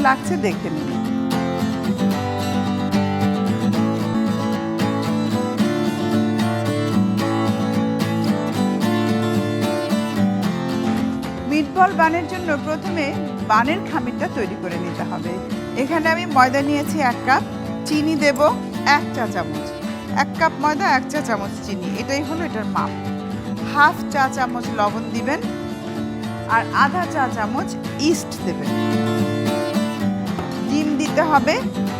লাগছে দেখে নিন। মিটবল বানের জন্য প্রথমে বানের খামিরটা তৈরি করে নিতে হবে। এখানে আমি ময়দা নিয়েছি 1 কাপ, চিনি দেব 1 চা চামচ। 1 কাপ ময়দা 1 চা চামচ চিনি, এটাই হলো এটার মাপ। হাফ চা চামচ লবণ দিবেন আর আধা চা চামচ ইস্ট দেবেন। ডিম দিতে হবে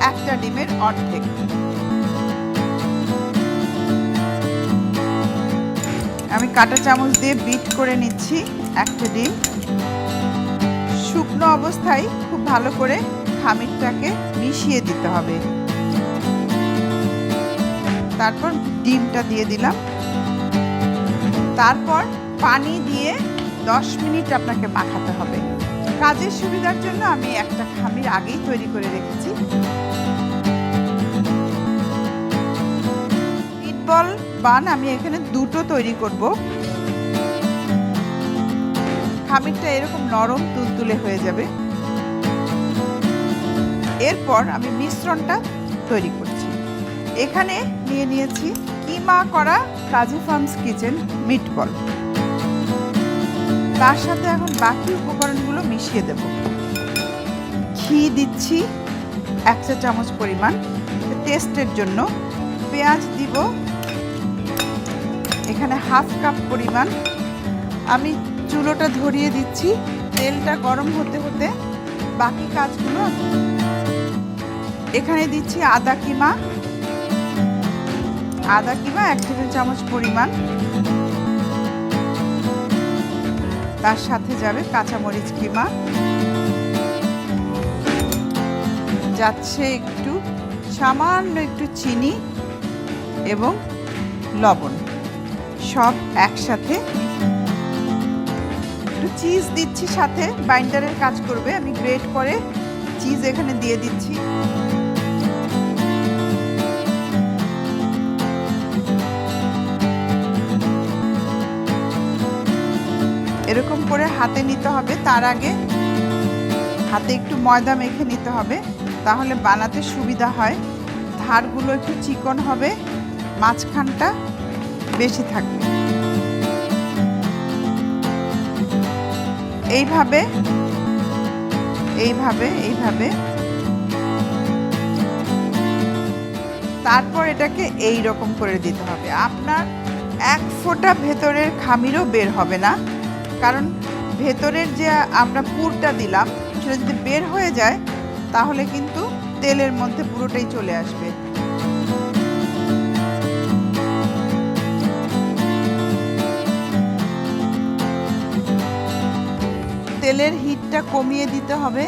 1টা ডিমের অর্ধেক। আমি কাঁটা চামচ দিয়ে বিট করে নিচ্ছি 1টা ডিম। শুকনো অবস্থায় খুব ভালো করে খামিরটাকে মিশিয়ে দিতে হবে। তারপর ডিমটা দিয়ে দিলাম। তারপর পানি দিয়ে 10 মিনিট আপনাকে মাখাতে হবে। কাজের সুবিধার জন্য আমি একটা খামির আগেই তৈরি করে রেখেছি। মিটবল বান আমি এখানে 2টো তৈরি করব। খামিরটা এরকম নরম তুলতুলে হয়ে যাবে। এরপর আমি মিশ্রণটা তৈরি করছি। এখানে নিয়ে নিয়েছি কিমা করা কাজী ফার্মস কিচেন মিটবল। তার সাথে এখন বাকি উপকরণগুলো মিশিয়ে দেব। ঘি দিচ্ছি 1 চা চামচ পরিমাণ টেস্টের জন্য। পেঁয়াজ দিব এখানে হাফ কাপ পরিমাণ। আমি চুলোটা ধরিয়ে দিচ্ছি। তেলটা গরম হতে হতে বাকি কাজগুলো এখানে দিচ্ছি আদা কিমা 1 টেবিল চামচ পরিমাণ। তার সাথে যাবে কাঁচামরিচ কিমা, যাচ্ছে একটু সামান্য একটু চিনি এবং লবণ, সব একসাথে। একটু চিজ দিচ্ছি সাথে, বাইন্ডারের কাজ করবে। আমি গ্রেট করে চিজ এখানে দিয়ে দিচ্ছি। এরকম করে হাতে নিতে হবে। তার আগে হাতে একটু ময়দা মেখে নিতে হবে, তাহলে বানাতে সুবিধা হয়। ধারগুলো একটু চিকন হবে, মাঝখানটা বেশি থাকবে। এইভাবে এইভাবে এইভাবে। তারপর এটাকে এই রকম করে দিতে হবে। আপনার 1 ফোঁটা ভেতরের খামিরও বের হবে না, কারণ ভেতরের যে আমরা পুরটা দিলাম সেটা যদি বের হয়ে যায় তাহলে কিন্তু তেলের মধ্যে পুরোটাই চলে আসবে। তেলের হিটটা কমিয়ে দিতে হবে।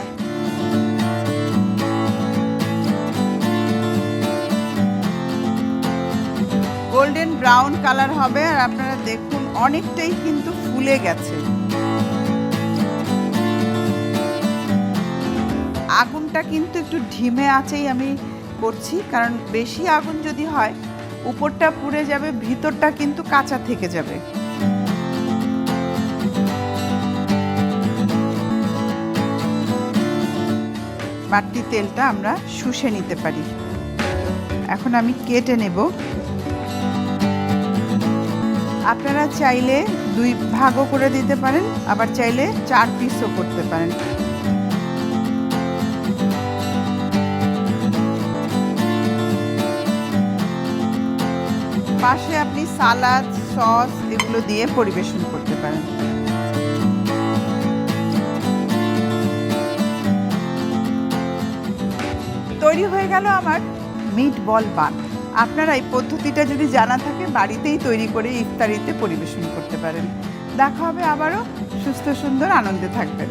গোল্ডেন ব্রাউন কালার হবে। আর আপনারা দেখুন অনেকটাই কিন্তু ফুলে গেছে। আগুনটা কিন্তু একটু ধিমে আঁচেই আমি করছি, কারণ বেশি আগুন যদি হয় উপরটা পুড়ে যাবে, ভিতরটা কিন্তু কাঁচা থেকে যাবে। বাড়তি তেলটা আমরা শুষে নিতে পারি। এখন আমি কেটে নেব। আপনারা চাইলে 2 ভাগও করে দিতে পারেন, আবার চাইলে 4 পিসও করতে পারেন। পাশে আপনি সালাদ, সস এগুলো দিয়ে পরিবেশন করতে পারেন। তৈরি হয়ে গেল আমার মিটবল বান। আপনারা এই পদ্ধতিটা যদি জানা থাকে বাড়িতেই তৈরি করে ইফতারিতে পরিবেশন করতে পারেন। দেখা হবে আবারও। সুস্থ সুন্দর আনন্দে থাকবেন।